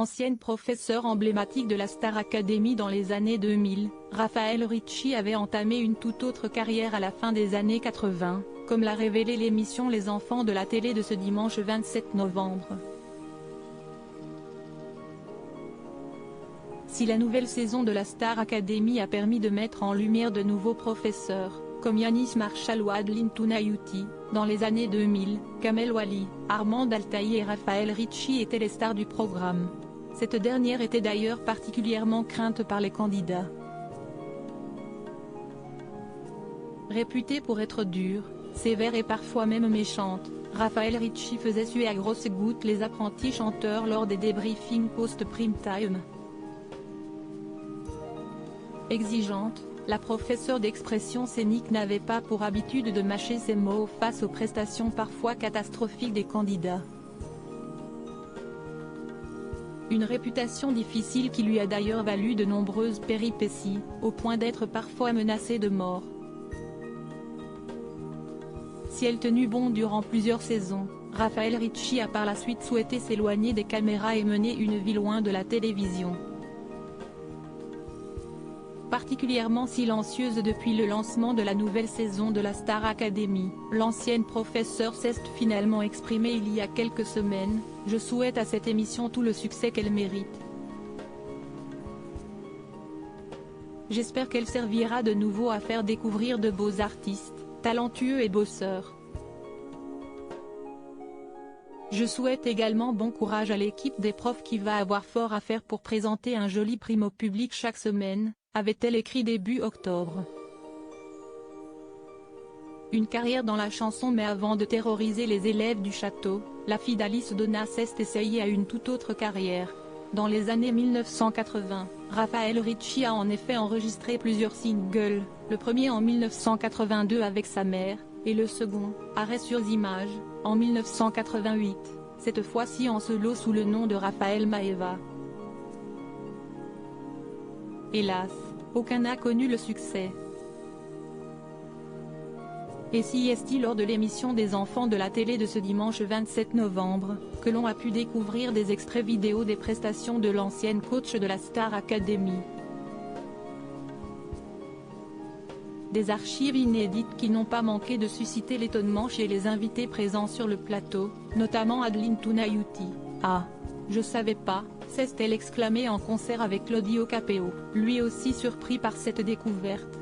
Ancienne professeure emblématique de la Star Academy dans les années 2000, Raffaele Ricci avait entamé une toute autre carrière à la fin des années 80, comme l'a révélé l'émission Les Enfants de la télé de ce dimanche 27 novembre. Si la nouvelle saison de la Star Academy a permis de mettre en lumière de nouveaux professeurs, comme Yanis Marshall ou Adeline Tounayouti, dans les années 2000, Kamel Wally, Armand Altaï et Raffaele Ricci étaient les stars du programme. Cette dernière était d'ailleurs particulièrement crainte par les candidats. Réputée pour être dure, sévère et parfois même méchante, Raffaele Ricci faisait suer à grosses gouttes les apprentis chanteurs lors des débriefings post-prime time. Exigeante, la professeure d'expression scénique n'avait pas pour habitude de mâcher ses mots face aux prestations parfois catastrophiques des candidats. Une réputation difficile qui lui a d'ailleurs valu de nombreuses péripéties, au point d'être parfois menacée de mort. Si elle tenut bon durant plusieurs saisons, Raffaele Ricci a par la suite souhaité s'éloigner des caméras et mener une vie loin de la télévision. Particulièrement silencieuse depuis le lancement de la nouvelle saison de la Star Academy, l'ancienne professeure s'est finalement exprimée il y a quelques semaines: « Je souhaite à cette émission tout le succès qu'elle mérite. J'espère qu'elle servira de nouveau à faire découvrir de beaux artistes, talentueux et bosseurs. Je souhaite également bon courage à l'équipe des profs qui va avoir fort à faire pour présenter un joli prime au public chaque semaine », avait-elle écrit début octobre. Une carrière dans la chanson, mais avant de terroriser les élèves du château, la fille d'Alice Donna s'est essayée à une toute autre carrière. Dans les années 1980, Raffaele Ricci a en effet enregistré plusieurs singles, le premier en 1982 avec sa mère, et le second, Arrêt sur Images, en 1988, cette fois-ci en solo sous le nom de Raphaël Maeva. Hélas, aucun n'a connu le succès. Et si est lors de l'émission des enfants de la télé de ce dimanche 27 novembre, que l'on a pu découvrir des extraits vidéo des prestations de l'ancienne coach de la Star Academy. Des archives inédites qui n'ont pas manqué de susciter l'étonnement chez les invités présents sur le plateau, notamment Adeline Tounayouti. « Ah, je savais pas », s'est-elle exclamée en concert avec Claudio Capéo, lui aussi surpris par cette découverte.